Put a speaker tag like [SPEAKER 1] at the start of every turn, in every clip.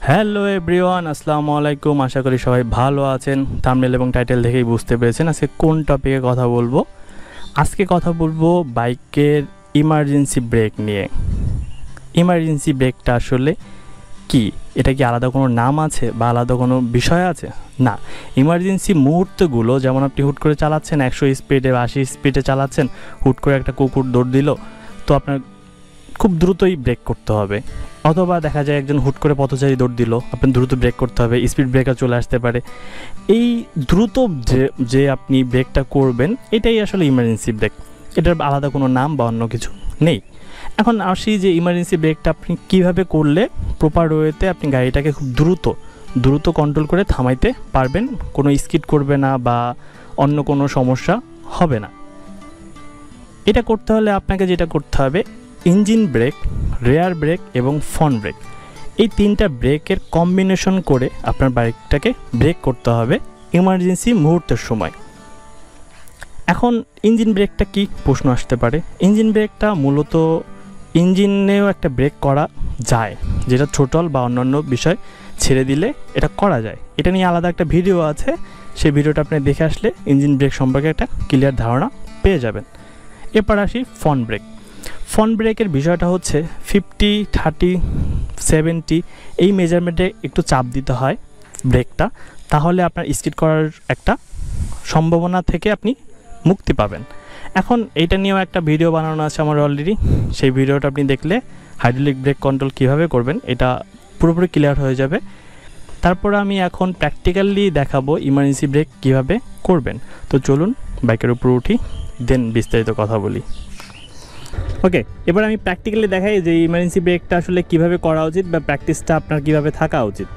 [SPEAKER 1] Hello everyone, আসসালামু আলাইকুম। আশা করি সবাই ভালো আছেন। থাম্বনেল এবং টাইটেল দেখেই বুঝতে পেরেছেন আজকে কোন টপিকে কথা বলবো। আজকে কথা বলবো বাইকের ইমার্জেন্সি ব্রেক নিয়ে। ইমার্জেন্সি ব্রেকটা আসলে কি? এটা কি আলাদা কোনো নাম আছে বা আলাদা কোনো বিষয় আছে? না, ইমার্জেন্সি মুহূর্তগুলো, যেমন আপনি হুট করে চালাচ্ছেন 100 স্পিডে বা 80 স্পিডে চালাচ্ছেন, হুট করে একটা কুকুর দৌড় দিল, তো আপনার খুব দ্রুতই ব্রেক করতে হবে। অথবা দেখা যায় একজন হুট করে পথচারী দৌড় দিল, আপনি দ্রুত ব্রেক করতে হবে, স্পিড ব্রেকার চলে আসতে পারে। এই দ্রুত যে আপনি ব্রেকটা করবেন, এটাই আসলে ইমার্জেন্সি ব্রেক। এটার আলাদা কোনো নাম বা অন্য কিছু নেই। এখন আসি যে ইমার্জেন্সি ব্রেকটা আপনি কীভাবে করলে প্রপার ওয়েতে আপনি গাড়িটাকে খুব দ্রুত কন্ট্রোল করে থামাইতে পারবেন, কোনো স্কিড করবে না বা অন্য কোনো সমস্যা হবে না। এটা করতে হলে আপনাকে যেটা করতে হবে, ইঞ্জিন ব্রেক, রেয়ার ব্রেক এবং ফ্রন্ট ব্রেক, এই তিনটা ব্রেকের কম্বিনেশন করে আপনার বাইকটাকে ব্রেক করতে হবে ইমার্জেন্সি মুহূর্তের সময়। এখন ইঞ্জিন ব্রেকটা কি প্রশ্ন আসতে পারে। ইঞ্জিন ব্রেকটা মূলত ইঞ্জিনেও একটা ব্রেক করা যায়, যেটা থ্রোটল বা অন্যান্য বিষয় ছেড়ে দিলে এটা করা যায়। এটা নিয়ে আলাদা একটা ভিডিও আছে, সেই ভিডিওটা আপনি দেখে আসলে ইঞ্জিন ব্রেক সম্পর্কে একটা ক্লিয়ার ধারণা পেয়ে যাবেন। এরপর আসি ফ্রন্ট ব্রেক। ফ্রন্ট ব্রেকের বিষয়টা হচ্ছে 50, 30, 70 এই মেজারমেন্টে একটু চাপ দিতে হয় ব্রেকটা, তাহলে আপনার স্কিড করার একটা সম্ভাবনা থেকে আপনি মুক্তি পাবেন। এখন এইটা নিয়েও একটা ভিডিও বানানো আছে আমার অলরেডি, সেই ভিডিওটা আপনি দেখলে হাইড্রোলিক ব্রেক কন্ট্রোল কীভাবে করবেন এটা পুরোপুরি ক্লিয়ার হয়ে যাবে। তারপর আমি এখন প্র্যাকটিক্যালি দেখাবো ইমার্জেন্সি ব্রেক কীভাবে করবেন। তো চলুন বাইকের উপর উঠি, দেন বিস্তারিত কথা বলি। ওকে, এবার আমি প্র্যাকটিক্যালি দেখাই যে ইমার্জেন্সি ব্রেকটা আসলে কিভাবে করা উচিত বা প্র্যাকটিসটা আপনার কিভাবে থাকা উচিত।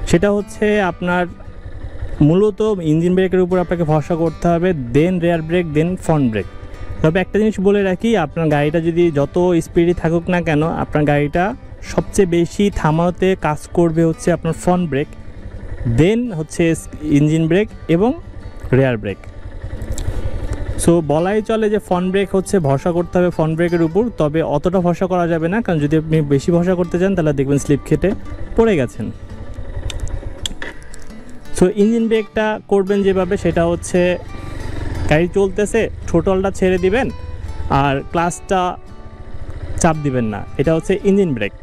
[SPEAKER 1] সেটা হচ্ছে আপনার মূলত ইঞ্জিন ব্রেকের উপর আপনাকে ভরসা করতে হবে, দেন রেয়ার ব্রেক, দেন ফ্রন্ট ব্রেক। তবে একটা জিনিস বলে রাখি, আপনার গাড়িটা যদি যত স্পিডে থাকুক না কেন, আপনার গাড়িটা সবচেয়ে বেশি থামাতে কাজ করবে হচ্ছে আপনার ফ্রন্ট ব্রেক, দেন হচ্ছে ইঞ্জিন ব্রেক এবং রেয়ার ব্রেক। সো বলাই চলে যে ফ্রন্ট ব্রেক হচ্ছে ভরসা করতে হবে ফ্রন্ট ব্রেকের উপর, তবে অতটা ভরসা করা যাবে না, কারণ যদি আপনি বেশি ভরসা করতে চান তাহলে দেখবেন স্লিপ খেটে পড়ে গেছেন। সো ইঞ্জিন ব্রেকটা করবেন যেভাবে, সেটা হচ্ছে গাড়ি চলতেছে থ্রোটলটা ছেড়ে দিবেন আর ক্লাচটা চাপ দিবেন না, এটা হচ্ছে ইঞ্জিন ব্রেক।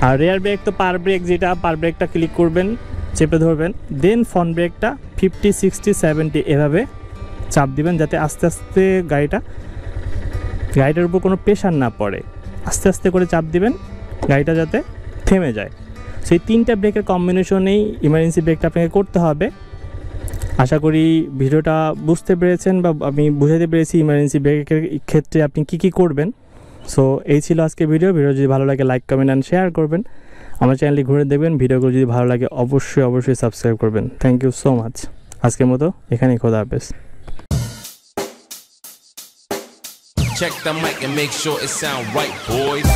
[SPEAKER 1] আর রেয়ার ব্রেক তো পার ব্রেক, যেটা পার ব্রেকটা ক্লিক করবেন, চেপে ধরবেন, দেন ফ্রন্ট ব্রেকটা 50, 60, 70 এভাবে চাপ দিবেন, যাতে আস্তে আস্তে গাড়িটার উপর কোনো প্রেশার না পড়ে। আস্তে আস্তে করে চাপ দিবেন, গাড়িটা যাতে থেমে যায়। সেই তিনটা ব্রেকের কম্বিনেশনেই ইমার্জেন্সি ব্রেকটা আপনাকে করতে হবে। আশা করি ভিডিওটা বুঝতে পেরেছেন বা আমি বুঝাতে পেরেছি ইমার্জেন্সি ব্রেকের ক্ষেত্রে আপনি কী করবেন। সো এই ছিল আজকে ভিডিও যদি ভালো লাগে লাইক, কমেন্ট অ্যান্ড শেয়ার করবেন। আমার চ্যানেলটি ঘুরে দেখবেন, ভিডিওগুলো যদি ভালো লাগে অবশ্যই সাবস্ক্রাইব করবেন। Thank you so much. আজকের মতো এখানেই, খোদা হাফেজ।
[SPEAKER 2] Check the mic and make sure it sound right, boys.